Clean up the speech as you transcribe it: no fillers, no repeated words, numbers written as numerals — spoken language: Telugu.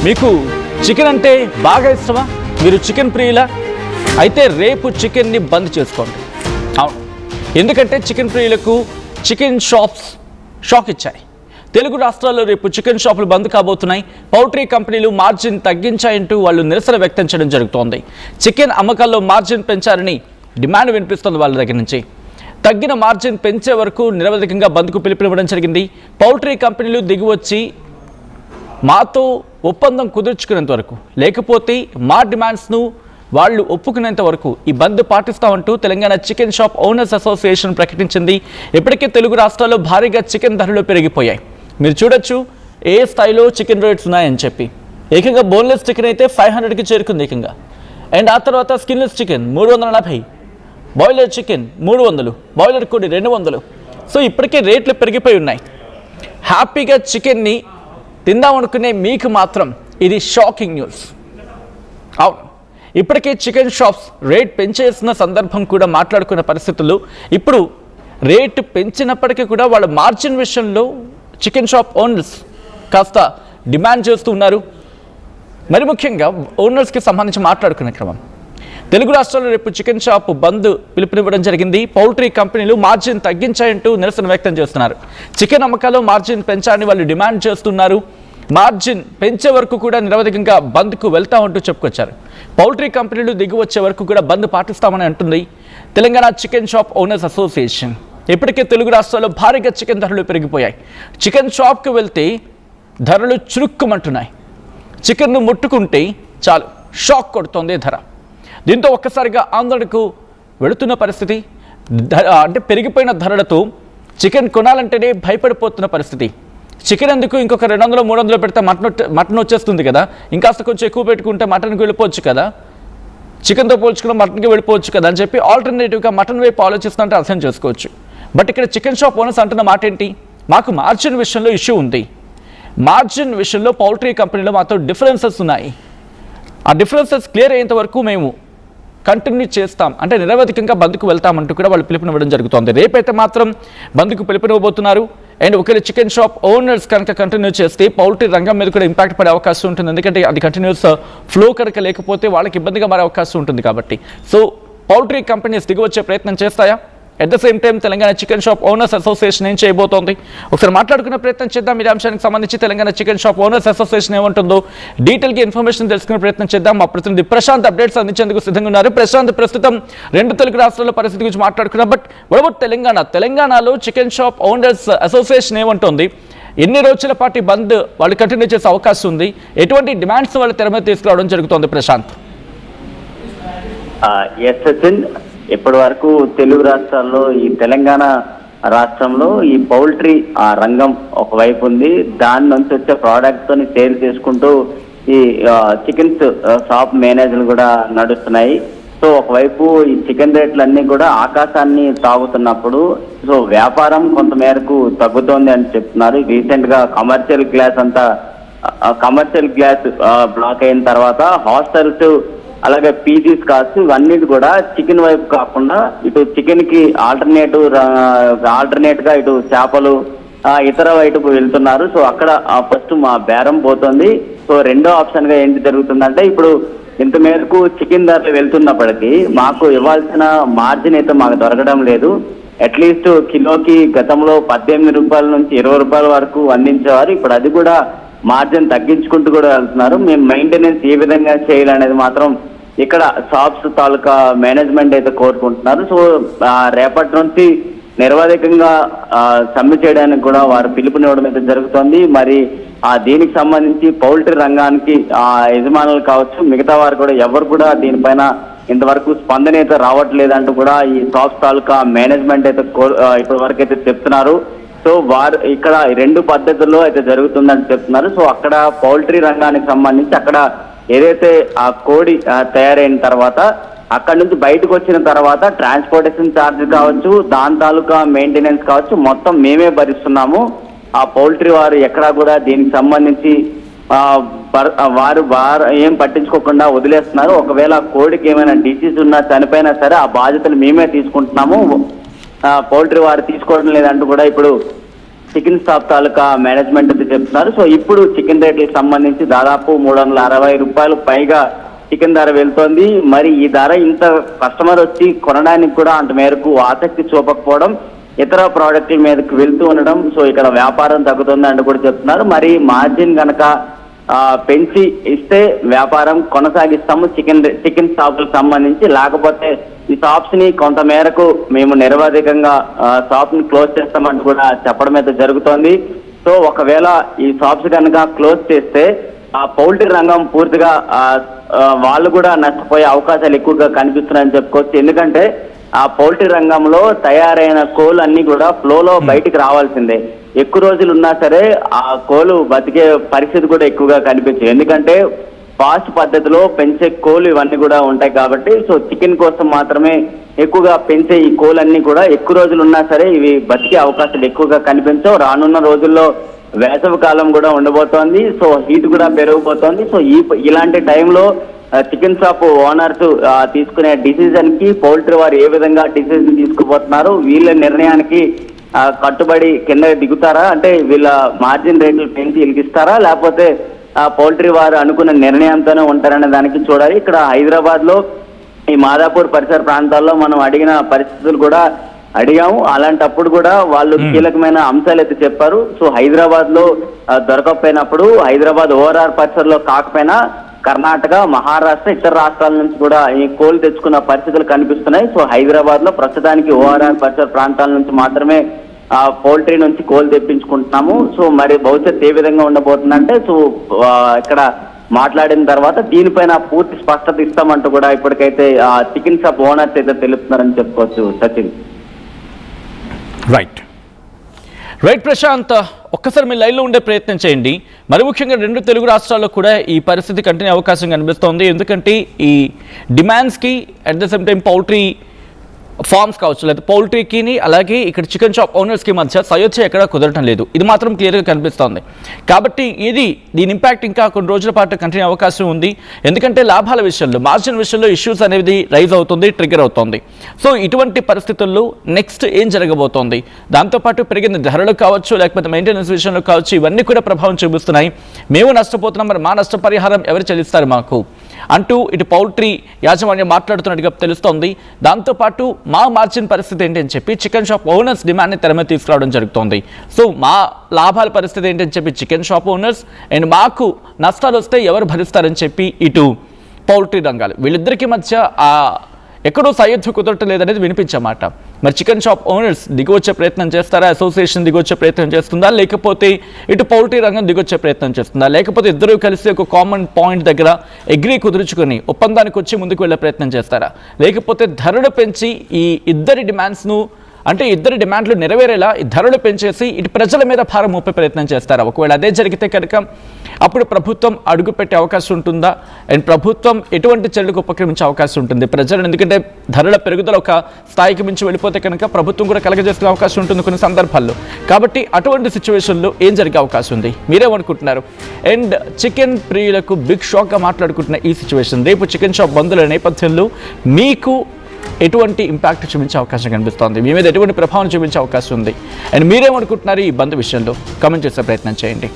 మీకు చికెన్ అంటే బాగా ఇష్టమా? మీరు చికెన్ ప్రియులా? అయితే రేపు చికెన్ని బంద్ చేసుకోండి. అవును, ఎందుకంటే చికెన్ ప్రియులకు చికెన్ షాప్స్ షాక్ ఇచ్చాయి. తెలుగు రాష్ట్రాల్లో రేపు చికెన్ షాపులు బంద్ కాబోతున్నాయి. పౌల్ట్రీ కంపెనీలు మార్జిన్ తగ్గించాయంటూ వాళ్ళు నిరసన వ్యక్తం చేయడం జరుగుతోంది. చికెన్ అమ్మకాల్లో మార్జిన్ పెంచారని డిమాండ్ వినిపిస్తోంది వాళ్ళ దగ్గర నుంచి. తగ్గిన మార్జిన్ పెంచే వరకు నిరవధికంగా బంద్కు పిలుపునివ్వడం జరిగింది. పౌల్ట్రీ కంపెనీలు దిగివచ్చి మాతో ఒప్పందం కుదుర్చుకునేంత వరకు, లేకపోతే మా డిమాండ్స్ను వాళ్ళు ఒప్పుకునేంత వరకు ఈ బంద్ పాటిస్తామంటూ Telangana chicken shop owners association ప్రకటించింది. ఇప్పటికే తెలుగు రాష్ట్రాల్లో భారీగా చికెన్ ధరలు పెరిగిపోయాయి. మీరు చూడొచ్చు ఏ స్థాయిలో చికెన్ రేట్స్ ఉన్నాయని చెప్పి. ఏకంగా బోన్లెస్ చికెన్ అయితే 500కి చేరుకుంది ఏకంగా. అండ్ ఆ తర్వాత skinless chicken 340, boiler chicken 300, boiler కోడి 200. సో ఇప్పటికే రేట్లు పెరిగిపోయి ఉన్నాయి. హ్యాపీగా చికెన్ని తిందామనుకునే మీకు మాత్రం ఇది షాకింగ్ న్యూస్. అవును, ఇప్పటికే చికెన్ షాప్స్ రేట్ పెంచేసిన సందర్భం కూడా మాట్లాడుకున్న పరిస్థితుల్లో ఇప్పుడు రేటు పెంచినప్పటికీ కూడా వాళ్ళ మార్జిన్ విషయంలో చికెన్ షాప్ ఓనర్స్ కాస్త డిమాండ్ చేస్తూ ఉన్నారు. మరి ముఖ్యంగా ఓనర్స్కి సంబంధించి మాట్లాడుకునే క్రమం, తెలుగు రాష్ట్రాల్లో రేపు చికెన్ షాప్ బంద్ పిలుపునివ్వడం జరిగింది. పౌల్ట్రీ కంపెనీలు మార్జిన్ తగ్గించాయంటూ నిరసన వ్యక్తం చేస్తున్నారు. చికెన్ అమ్మకాల్లో మార్జిన్ పెంచాలని వాళ్ళు డిమాండ్ చేస్తున్నారు. మార్జిన్ పెంచే వరకు కూడా నిరవధికంగా బంద్కు వెళ్తామంటూ చెప్పుకొచ్చారు. పౌల్ట్రీ కంపెనీలు దిగి వచ్చే వరకు కూడా బంద్ పాటిస్తామని అంటుంది Telangana chicken shop owners association. ఇప్పటికే తెలుగు రాష్ట్రాల్లో భారీగా చికెన్ ధరలు పెరిగిపోయాయి. చికెన్ షాప్కి వెళ్తే ధరలు చురుక్కుమంటున్నాయి. చికెన్ను ముట్టుకుంటే చాలు షాక్ కొడుతోంది ధర. దీంతో ఒక్కసారిగా ఆందోళనకు వెళుతున్న పరిస్థితి. అంటే పెరిగిపోయిన ధరలతో చికెన్ కొనాలంటేనే భయపడిపోతున్న పరిస్థితి. చికెన్ ఎందుకు, ఇంకొక 200, 300 పెడితే మటన్ వచ్చేస్తుంది కదా, ఇంకాస్త కొంచెం ఎక్కువ పెట్టుకుంటే మటన్కి వెళ్ళిపోవచ్చు కదా, చికెన్తో పోల్చుకున్న మటన్కి వెళ్ళిపోవచ్చు కదా అని చెప్పి ఆల్టర్నేటివ్గా మటన్ వైపు ఆలోచిస్తుంటే అర్థం చేసుకోవచ్చు. బట్ ఇక్కడ చికెన్ షాప్ ఓనర్స్ అంటున్న మాట ఏంటి? మాకు మార్జిన్ విషయంలో ఇష్యూ ఉంది. మార్జిన్ విషయంలో పౌల్ట్రీ కంపెనీలో మాతో డిఫరెన్సెస్ ఉన్నాయి. ఆ డిఫరెన్సెస్ క్లియర్ అయ్యేంత వరకు మేము కంటిన్యూ చేస్తాం, అంటే నిరవధికంగా బంద్కు వెళ్తామంటూ కూడా వాళ్ళు పిలుపునివ్వడం జరుగుతోంది. రేపైతే మాత్రం బంద్కు పిలుపునివ్వబోతున్నారు. అండ్ ఒకవేళ చికెన్ షాప్ ఓనర్స్ కనుక కంటిన్యూ చేస్తే పౌల్ట్రీ రంగం మీద కూడా ఇంపాక్ట్ పడే అవకాశం ఉంటుంది. ఎందుకంటే అది కంటిన్యూస్ ఫ్లో కనుక లేకపోతే వాళ్ళకి ఇబ్బందిగా మారే అవకాశం ఉంటుంది కాబట్టి. సో పౌల్ట్రీ కంపెనీస్ దిగివచ్చే ప్రయత్నం చేస్తాయా? At the same time Telangana chicken shop owners association ఏం చేయబోతోంది? ఒకసారి మాట్లాడుకునే ప్రయత్నం చేద్దాం. ఈ అంశానికి సంబంధించి Telangana chicken shop owners association ఏమంటుందో డీటెయిల్గా ఇన్ఫర్మేషన్ తెలుసుకునే ప్రయత్నం చేద్దాం. మా ప్రతినిధి ప్రశాంత్ అప్డేట్స్ అందించేందుకు సిద్ధంగా ఉన్నారు. ప్రశాంత్, ప్రస్తుతం 2 తెలుగు రాష్ట్రాల పరిస్థితి గురించి మాట్లాడుకున్నాం. బట్ వడబట్ తెలంగాణలో చికెన్ షాప్ ఓనర్స్ అసోసియేషన్ ఏమంటుంది? ఎన్ని రోజుల పాటు బంద్ వాళ్ళు కంటిన్యూ చేసే అవకాశం ఉంది? ఎటువంటి డిమాండ్స్ వాళ్ళు తెర మీద తీసుకురావడం జరుగుతోంది ప్రశాంత్? ఇప్పటి వరకు తెలుగు రాష్ట్రాల్లో ఈ తెలంగాణ రాష్ట్రంలో ఈ పౌల్ట్రీ రంగం ఒకవైపు ఉంది. దాని నుంచి వచ్చే ప్రోడక్ట్ తోని సేల్ చేసుకుంటూ ఈ చికెన్స్ షాప్ మేనేజర్లు కూడా నడుస్తున్నాయి. సో ఒకవైపు ఈ చికెన్ రేట్లు అన్ని కూడా ఆకాశాన్ని తాగుతున్నప్పుడు సో వ్యాపారం కొంతమేరకు తగ్గుతోంది అని చెప్తున్నారు. రీసెంట్ గా కమర్షియల్ గ్లాస్ బ్లాక్ అయిన తర్వాత హాస్టల్స్ అలాగే పీజీస్ కాస్ట్ ఇవన్నీ కూడా చికెన్ వైపు కాకుండా ఇటు చికెన్ కి ఆల్టర్నేట్ గా ఇటు చేపలు ఇతర వైపు వెళ్తున్నారు. సో అక్కడ ఫస్ట్ మా బేరం పోతుంది. సో రెండో ఆప్షన్ గా ఏంటి జరుగుతుందంటే, ఇప్పుడు ఇంత మేరకు చికెన్ ధరలు వెళ్తున్నప్పటికీ మాకు ఇవ్వాల్సిన మార్జిన్ అయితే మాకు దొరకడం లేదు. అట్లీస్ట్ కిలోకి గతంలో 18 రూపాయల నుంచి 20 రూపాయల వరకు అందించేవారు. ఇప్పుడు అది కూడా మార్జిన్ తగ్గించుకుంటూ కూడా వెళ్తున్నారు. మేము మెయింటెనెన్స్ ఏ విధంగా చేయాలనేది మాత్రం ఇక్కడ షాప్స్ తాలూకా మేనేజ్మెంట్ అయితే కోరుకుంటున్నారు. సో రేపటి నుంచి నిరవధికంగా సమ్మె చేయడానికి కూడా వారు పిలుపునివ్వడం అయితే జరుగుతోంది. మరి దీనికి సంబంధించి పౌల్ట్రీ రంగానికి యజమానులు కావచ్చు, మిగతా వారు కూడా ఎవరు కూడా దీనిపైన ఇంతవరకు స్పందన అయితే రావట్లేదంటూ కూడా ఈ షాప్స్ తాలూకా మేనేజ్మెంట్ అయితే ఇప్పటి వరకు అయితే చెప్తున్నారు. సో వారు ఇక్కడ 2 పద్ధతుల్లో అయితే జరుగుతుందని చెప్తున్నారు. సో అక్కడ పౌల్ట్రీ రంగానికి సంబంధించి అక్కడ ఏదైతే ఆ కోడి తయారైన తర్వాత అక్కడి నుంచి బయటకు వచ్చిన తర్వాత ట్రాన్స్పోర్టేషన్ ఛార్జ్ కావచ్చు, దాని తాలూకా మెయింటెనెన్స్ కావచ్చు, మొత్తం మేమే భరిస్తున్నాము. ఆ పౌల్ట్రీ వారు ఎక్కడా కూడా దీనికి సంబంధించి వారు ఏం పట్టించుకోకుండా వదిలేస్తున్నారు. ఒకవేళ కోడికి ఏమైనా డిసీజ్ ఉన్నా చనిపోయినా సరే ఆ బాధ్యతలు మేమే తీసుకుంటున్నాము, పౌల్ట్రీ వారు తీసుకోవడం లేదంటూ కూడా ఇప్పుడు చికెన్ షాప్ తాలూకా మేనేజ్మెంట్ అయితే చెప్తున్నారు. సో ఇప్పుడు చికెన్ రేట్లకు సంబంధించి దాదాపు 360 రూపాయలు పైగా చికెన్ ధర వెళ్తోంది. మరి ఈ ధర ఇంత కస్టమర్ వచ్చి కొనడానికి కూడా అంత మేరకు ఆసక్తి చూపకపోవడం, ఇతర ప్రోడక్ట్ల మీదకి వెళ్తూ ఉండడం, సో ఇక్కడ వ్యాపారం తగ్గుతుంది అంటూ కూడా చెప్తున్నారు. మరి మార్జిన్ కనుక పెంచి ఇస్తే వ్యాపారం కొనసాగిస్తాము చికెన్ షాపులకు సంబంధించి, లేకపోతే ఈ షాప్స్ ని కొంత మేరకు మేము నిరవధికంగా షాప్ ని క్లోజ్ చేస్తామంటూ కూడా చెప్పడం అయితే జరుగుతోంది. సో ఒకవేళ ఈ షాప్స్ కనుక క్లోజ్ చేస్తే ఆ పౌల్ట్రీ రంగం పూర్తిగా వాళ్ళు కూడా నష్టపోయే అవకాశాలు ఎక్కువగా కనిపిస్తున్నాయని చెప్పుకోవచ్చు. ఎందుకంటే ఆ పౌల్ట్రీ రంగంలో తయారైన కోళ్ళు అన్ని కూడా ఫ్లోలో బయటికి రావాల్సిందే. ఎక్కువ రోజులు ఉన్నా సరే ఆ కోళ్ళు బతికే పరిస్థితి కూడా ఎక్కువగా కనిపించదు. ఎందుకంటే ఫాస్ట్ పద్ధతిలో పెంచే కోళ్ళు ఇవన్నీ కూడా ఉంటాయి కాబట్టి, సో చికెన్ కోసం మాత్రమే ఎక్కువగా పెంచే ఈ కోళ్ళన్నీ కూడా ఎక్కువ రోజులు ఉన్నా సరే ఇవి బతికే అవకాశాలు ఎక్కువగా కనిపించవు. రానున్న రోజుల్లో వేసవి కాలం కూడా ఉండబోతోంది. సో హీట్ కూడా పెరిగిపోతోంది. సో ఇలాంటి టైంలో చికెన్ షాప్ ఓనర్స్ తీసుకునే డిసిజన్ కి పౌల్ట్రీ వారు ఏ విధంగా డిసిజన్ తీసుకుపోతున్నారు, వీళ్ళ నిర్ణయానికి కట్టుబడి కింద దిగుతారా, అంటే వీళ్ళ మార్జిన్ రేట్లు పెంచి ఇలిగిస్తారా, లేకపోతే పౌల్ట్రీ వారు అనుకున్న నిర్ణయంతోనే ఉంటారనే దానికి చూడాలి. ఇక్కడ హైదరాబాద్ లో ఈ మాదాపూర్ పరిసర ప్రాంతాల్లో మనం అడిగిన పరిస్థితులు కూడా అడిగాము. అలాంటప్పుడు కూడా వాళ్ళు కీలకమైన అంశాలు అయితే చెప్పారు. సో హైదరాబాద్ లో దొరకకపోయినప్పుడు, హైదరాబాద్ ఓఆర్ఆర్ పరిసరలో కాకపోయినా కర్ణాటక, మహారాష్ట్ర, ఇతర రాష్ట్రాల నుంచి కూడా ఈ కోళ్ళు తెచ్చుకున్న పరిస్థితులు కనిపిస్తున్నాయి. సో హైదరాబాద్ లో ప్రస్తుతానికి ఓఆర్ఆర్ పరిసర ప్రాంతాల నుంచి మాత్రమే పౌల్ట్రీ నుంచి కోళ్ళు తెప్పించుకుంటున్నాము. సో మరి భవిష్యత్తు ఏ విధంగా ఉండబోతుందంటే, సో ఇక్కడ మాట్లాడిన తర్వాత దీనిపైన పూర్తి స్పష్టత ఇస్తామంటూ కూడా ఇప్పటికైతే చికెన్ షాప్ ఓనర్స్ అయితే తెలుపుతున్నారని చెప్పుకోవచ్చు. సచిన్. రైట్ ప్రశాంత్, ఒక్కసారి మీ లైన్లో ఉండే ప్రయత్నం చేయండి. మరి ముఖ్యంగా 2 తెలుగు రాష్ట్రాల్లో కూడా ఈ పరిస్థితి కంటిన్యూ అవకాశం కనిపిస్తోంది. ఎందుకంటే ఈ డిమాండ్స్కి at the same time poultry farms కావచ్చు, లేదా పౌల్ట్రీకి అలాగే ఇక్కడ చికెన్ షాప్ ఓనర్స్కి మధ్య సయోధ్య ఎక్కడ కుదరటం లేదు. ఇది మాత్రం క్లియర్గా కనిపిస్తోంది. కాబట్టి దీని ఇంపాక్ట్ ఇంకా కొన్ని రోజుల పాటు కంటిన్యూ అవకాశం ఉంది. ఎందుకంటే లాభాల విషయంలో, మార్జిన్ విషయంలో ఇష్యూస్ అనేది రైజ్ అవుతుంది, ట్రిగ్గర్ అవుతుంది. సో ఇటువంటి పరిస్థితుల్లో నెక్స్ట్ ఏం జరగబోతోంది, దాంతోపాటు పెరిగిన ధరలు కావచ్చు, లేకపోతే మెయింటెనెన్స్ విషయంలో కావచ్చు, ఇవన్నీ కూడా ప్రభావం చూపిస్తున్నాయి. మేము నష్టపోతున్నాం, మరి మా నష్టపరిహారం ఎవరు చెల్లిస్తారు మాకు అంటూ ఇటు పౌల్ట్రీ యాజమాన్యం మాట్లాడుతున్నట్టుగా తెలుస్తోంది. దాంతోపాటు మా మార్జిన్ పరిస్థితి ఏంటి అని చెప్పి చికెన్ షాప్ ఓనర్స్ డిమాండ్ని తెర మీద తీసుకురావడం జరుగుతోంది. సో మా లాభాల పరిస్థితి ఏంటి అని చెప్పి చికెన్ షాప్ ఓనర్స్, అండ్ మాకు నష్టాలు వస్తే ఎవరు భరిస్తారని చెప్పి ఇటు పౌల్ట్రీ రంగాలు, వీళ్ళిద్దరికీ మధ్య ఎక్కడో సయోధ్య కుదరటం లేదనేది వినిపించమాట. మరి చికెన్ షాప్ ఓనర్స్ దిగొచ్చే ప్రయత్నం చేస్తారా, అసోసియేషన్ దిగొచ్చే ప్రయత్నం చేస్తుందా, లేకపోతే ఇటు పౌల్ట్రీ రంగం దిగొచ్చే ప్రయత్నం చేస్తుందా, లేకపోతే ఇద్దరు కలిసి ఒక కామన్ పాయింట్ దగ్గర అగ్రీ కుదుర్చుకొని ఒప్పందానికి వచ్చి ముందుకు వెళ్ళే ప్రయత్నం చేస్తారా, లేకపోతే ధరలు పెంచి ఈ ఇద్దరి డిమాండ్స్ను, అంటే ఇద్దరి డిమాండ్లు నెరవేరేలా ఈ ధరలు పెంచేసి ఇటు ప్రజల మీద భారం మోపే ప్రయత్నం చేస్తారా? ఒకవేళ అదే జరిగితే కనుక అప్పుడు ప్రభుత్వం అడుగు పెట్టే అవకాశం ఉంటుందా, అండ్ ప్రభుత్వం ఎటువంటి చర్యలకు ఉపక్రమించే అవకాశం ఉంటుంది ప్రజలను? ఎందుకంటే ధరల పెరుగుదల ఒక స్థాయికి మించి వెళ్ళిపోతే కనుక ప్రభుత్వం కూడా కలగజేసుకునే అవకాశం ఉంటుంది కొన్ని సందర్భాల్లో. కాబట్టి అటువంటి సిచ్యువేషన్లో ఏం జరిగే అవకాశం ఉంది, మీరేమనుకుంటున్నారు? అండ్ చికెన్ ప్రియులకు బిగ్ షాక్గా మాట్లాడుకుంటున్న ఈ సిచ్యువేషన్, రేపు చికెన్ షాప్ బందుల నేపథ్యంలో మీకు ఎటువంటి ఇంపాక్ట్ చూపించే అవకాశం కనిపిస్తోంది, మీ మీద ఎటువంటి ప్రభావం చూపించే అవకాశం ఉంది, అండ్ మీరేమనుకుంటున్నారు ఈ బంద్ విషయంలో? కామెంట్ చేసే ప్రయత్నం చేయండి.